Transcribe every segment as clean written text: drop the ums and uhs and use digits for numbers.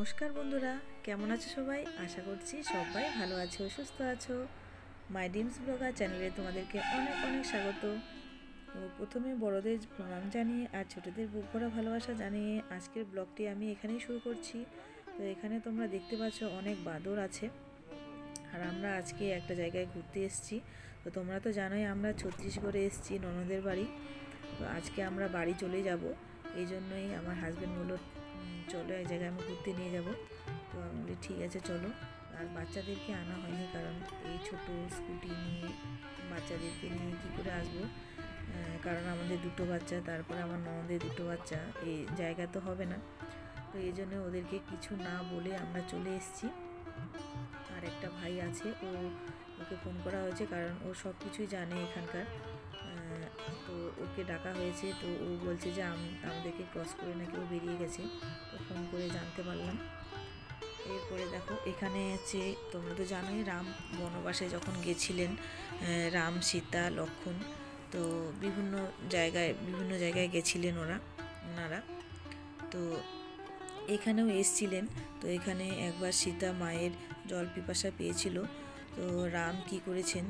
নমস্কার বন্ধুরা, কেমন আছো সবাই? আশা করছি সবাই ভালো আছো, সুস্থ আছো। মাই ড্রিমস ব্লগার চ্যানেলে তোমাদেরকে অনেক অনেক স্বাগত। তো প্রথমে বড়দের প্রণাম জানিয়ে আর ছোটদের বুক ভরা ভালোবাসা জানিয়ে আজকের ব্লগটি আমি এখানেই শুরু করছি। তো এখানে তোমরা দেখতে পাচ্ছ অনেক বাদর আছে, আর আমরা আজকে একটা জায়গায় ঘুরতে এসেছি। তো তোমরা তো জানোই আমরা ছত্তিশগড়ে এসেছি ননদের বাড়ি। তো আজকে আমরা বাড়ি চলে যাব, এই জন্যই আমার হাজব্যান্ড বলল চলো এক জায়গায় আমি ঘুরতে নিয়ে যাব। তো আমি বলি ঠিক আছে চলো। আর বাচ্চাদেরকে আনা হয়নি, কারণ এই ছোট স্কুটি নিয়ে বাচ্চাদেরকে নিয়ে কী করে আসবো, কারণ আমাদের দুটো বাচ্চা, তারপরে আমার ননদের দুটো বাচ্চা, এই জায়গা তো হবে না। তো এই জন্য ওদেরকে কিছু না বলে আমরা চলে এসেছি। আর একটা ভাই আছে, ওকে ফোন করা হয়েছে, কারণ ও সব কিছুই জানে এখানকার। তো ওকে ডাকা হয়েছে, তো ও বলছে যে আমাদেরকে ক্রস করে নাকি ও বেরিয়ে গেছে। তো ফোন করে জানতে পারলাম। এরপরে দেখো এখানে আছে, তোমরা তো জানোই রাম বনবাসে যখন গেছিলেন, রাম সীতা লক্ষ্মণ, তো বিভিন্ন জায়গায় গেছিলেন ওনারা। তো এখানেও এসছিলেন। তো এখানে একবার সীতা মায়ের জল পিপাসা পেয়েছিল। তো রাম কি করেছেন,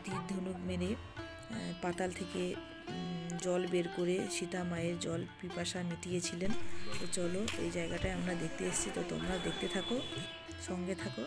তীর ধনুক মেরে পাতাল থেকে জল বের করে সীতা মায়ের জল পিপাসা মিটিয়েছিলেন। তো চলো এই জায়গাটায় আমরা দেখতে এসেছি, তো তোমরা দেখতে থাকো, সঙ্গে থাকো।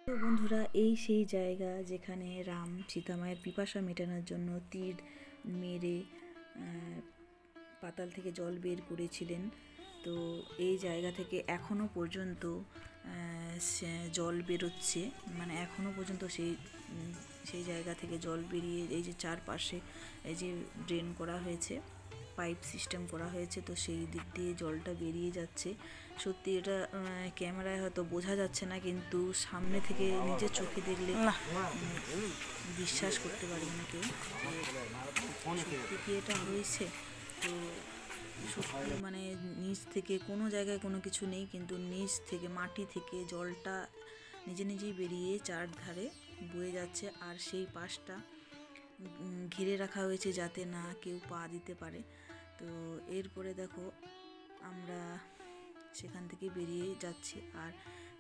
তো বন্ধুরা, এই সেই জায়গা যেখানে রাম সীতামায়ের পিপাসা মেটানোর জন্য তীর মেরে পাতাল থেকে জল বের করেছিলেন। তো এই জায়গা থেকে এখনও পর্যন্ত জল বেরোচ্ছে, মানে এখনও পর্যন্ত সেই জায়গা থেকে জল বেরিয়ে এই যে চারপাশে এই যে ড্রেন করা হয়েছে, পাইপ সিস্টেম করা হয়েছে, তো সেই দিক দিয়ে জলটা বেরিয়ে যাচ্ছে। সত্যি এটা ক্যামেরায় হয়তো বোঝা যাচ্ছে না, কিন্তু সামনে থেকে নিজের চোখে দেখলে বিশ্বাস করতে পারবে না কেউ সত্যি কি এটা হয়েছে। তো সত্যি মানে নিচ থেকে কোনো জায়গায় কোনো কিছু নেই, কিন্তু নিচ থেকে মাটি থেকে জলটা নিজেই বেরিয়ে চারধারে বয়ে যাচ্ছে। আর সেই পাশটা ঘিরে রাখা হয়েছে যাতে না কেউ পা দিতে পারে। তো এরপরে দেখো আমরা সেখান থেকে বেরিয়ে যাচ্ছি, আর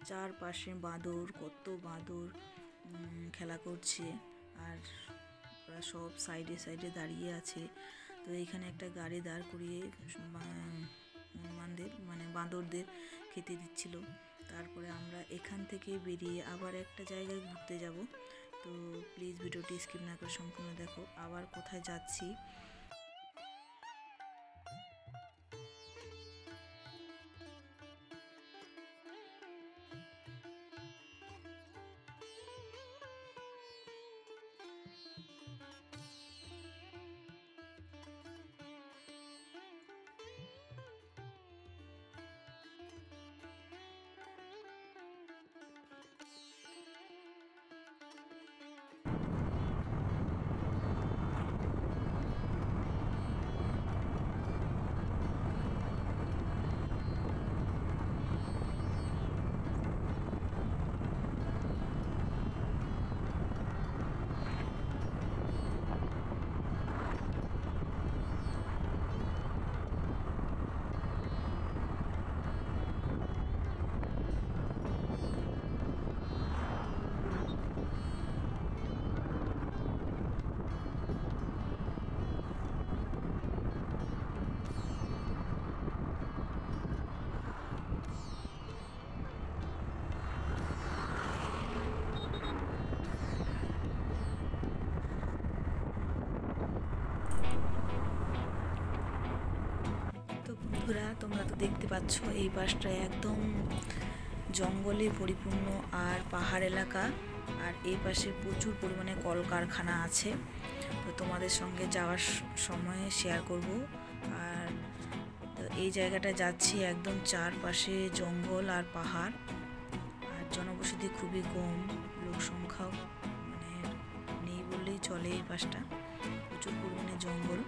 চারপাশে বাঁদর, কত বাঁদর খেলা করছে, আর ওরা সব সাইডে সাইডে দাঁড়িয়ে আছে। তো এইখানে একটা গাড়ি দাঁড় করিয়ে বাঁদরদের খেতে দিচ্ছিল। তারপরে আমরা এখান থেকে বেরিয়ে আবার একটা জায়গায় ঘুরতে যাব। তো প্লিজ ভিডিওটি স্কিপ না করে সম্পূর্ণ দেখো। আবার কোথায় যাচ্ছি তোমরা তো দেখতে পাচ্ছ এই পাশটা একদম জঙ্গলে পরিপূর্ণ আর পাহাড় এলাকা, আর এই পাশে প্রচুর পরিমাণে কলকারখানা আছে। তো তোমাদের সঙ্গে যাওয়ার সময় শেয়ার করব। আর তো এই জায়গাটা যাচ্ছি একদম চারপাশে জঙ্গল আর পাহাড়, আর জনবসতি খুবই কম, লোক সংখ্যাও মানে নেই বললেই চলে। এই পাশটা প্রচুর পরিমাণে জঙ্গল।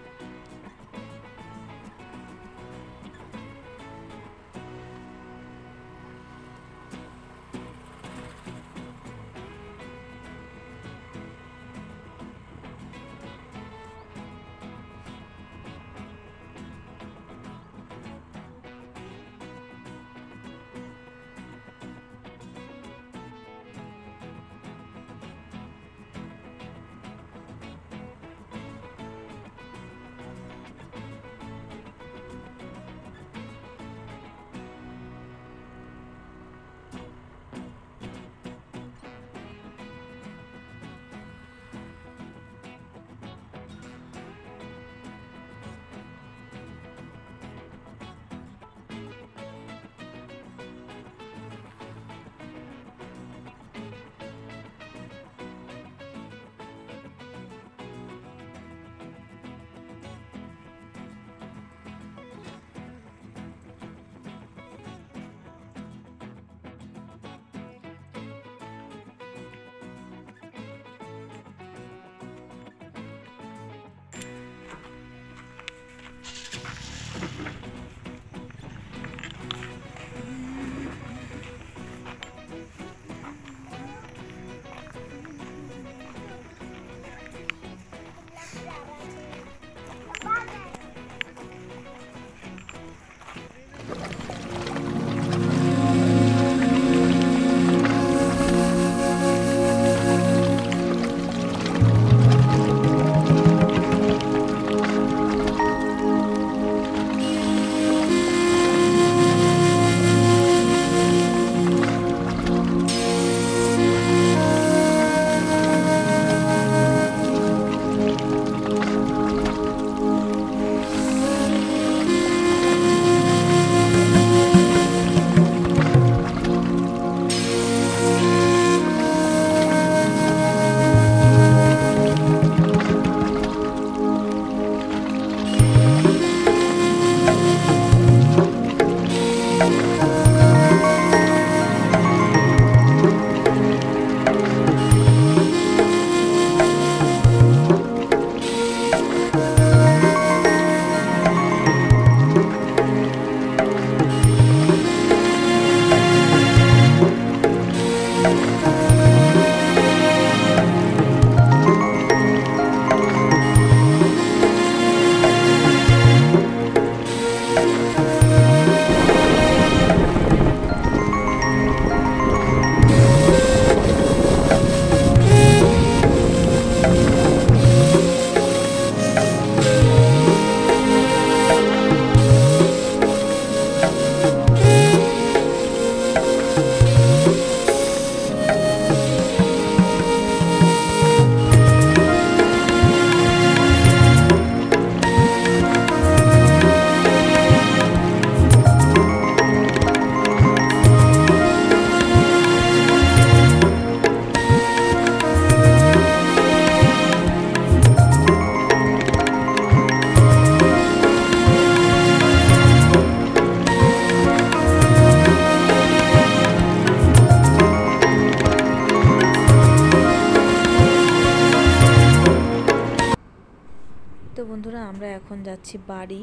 তো বন্ধুরা আমরা এখন যাচ্ছি বাড়ি।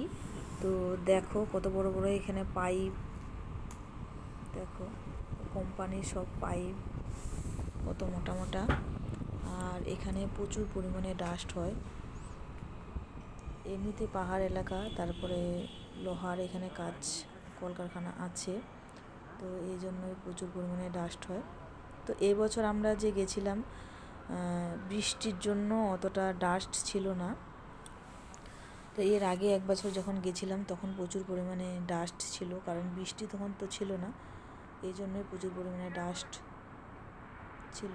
তো দেখো কত বড় বড় এখানে পাইপ, দেখো কোম্পানির সব পাইপ কত মোটা মোটা, আর এখানে প্রচুর পরিমাণে ডাস্ট হয়। এমনিতে পাহাড় এলাকা, তারপরে লোহার এখানে কাজ কলকারখানা আছে, তো এই জন্যই প্রচুর পরিমাণে ডাস্ট হয়। তো এই বছর আমরা যে গেছিলাম বৃষ্টির জন্য অতটা ডাস্ট ছিল না। তো এর আগে এক বছর যখন গেছিলাম তখন প্রচুর পরিমাণে ডাস্ট ছিল, কারণ বৃষ্টি তখন তো ছিল না, এই জন্যই প্রচুর পরিমাণে ডাস্ট ছিল।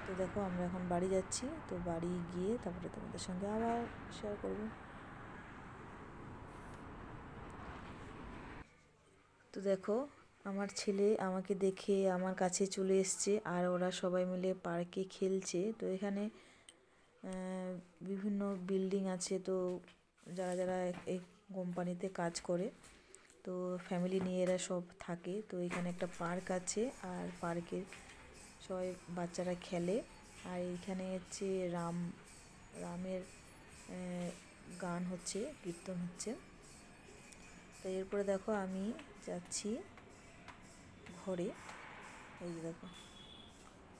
তো দেখো আমরা এখন বাড়ি যাচ্ছি, তো বাড়ি গিয়ে তারপরে তোমাদের সঙ্গে আবার শেয়ার করব। তো দেখো আমার ছেলে আমাকে দেখে আমার কাছে চলে এসছে আর ওরা সবাই মিলে পার্কে খেলছে। তো এখানে বিভিন্ন বিল্ডিং আছে। তো যারা যারা এই কোম্পানিতে কাজ করে তো ফ্যামিলি নিয়ে এরা সব থাকে। তো এখানে একটা পার্ক আছে আর পার্কে সবাই বাচ্চারা খেলে। আর এখানে হচ্ছে রামের গান হচ্ছে, কীর্তন হচ্ছে। তো এরপরে দেখো আমি যাচ্ছি ঘরে। এই যে দেখো,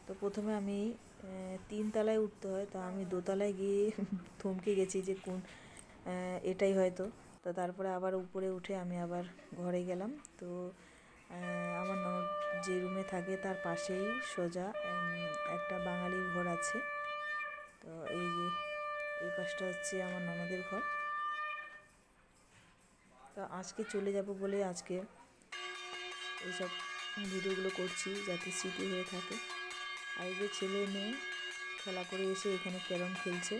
তো প্রথমে আমি 3 তলায় উঠতে হয়, তো আমি 2 তলায় গিয়ে থমকে গেছি যে কোন এটাই হয়তো। তো তারপরে আবার উপরে উঠে আমি আবার ঘরে গেলাম। তো আমার ননদ যে রুমে থাকে তার পাশেই সোজা একটা বাঙালির ঘর আছে। তো এই যে এই পাশটা হচ্ছে আমার ননদের ঘর। তো আজকে চলে যাব বলে আজকে এইসব ভিডিওগুলো করছি যাতে স্মৃতি হয়ে থাকে। আর এই যে ছেলে মেয়ে খেলা করে এসে এখানে ক্যারম খেলছে।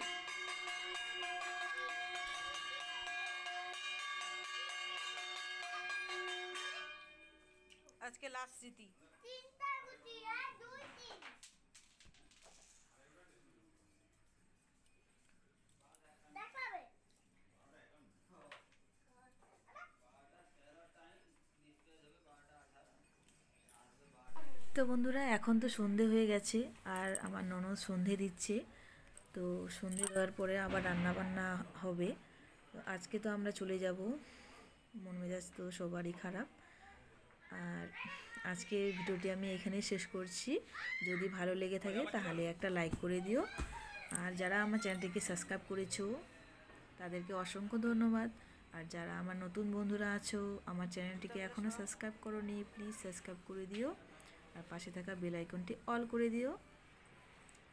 আজকে লাস্ট স্মৃতি। তো বন্ধুরা এখন তো সন্ধে হয়ে গেছে আর আমার ননদ সন্ধে দিচ্ছে। তো সন্ধে দেওয়ার পরে আবার রান্না বান্না হবে। তো আজকে তো আমরা চলে যাব, মন মেজাজ তো সবারই খারাপ। আর আজকে ভিডিওটি আমি এখানেই শেষ করছি। যদি ভালো লেগে থাকে তাহলে একটা লাইক করে দিও। আর যারা আমার চ্যানেলটিকে সাবস্ক্রাইব করেছো তাদেরকে অসংখ্য ধন্যবাদ। আর যারা আমার নতুন বন্ধুরা আছো আমার চ্যানেলটিকে এখনও সাবস্ক্রাইব করোনি, প্লিজ সাবস্ক্রাইব করে দিও। আর পাশে থাকা বেল আইকনটি অল করে দিও,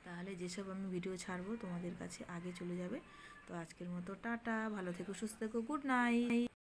তাহলে যেসব আমি ভিডিও ছাড়বো তোমাদের কাছে আগে চলে যাবে। তো আজকের মতো টাটা, ভালো থেকো, সুস্থ থেকো, গুড নাইট।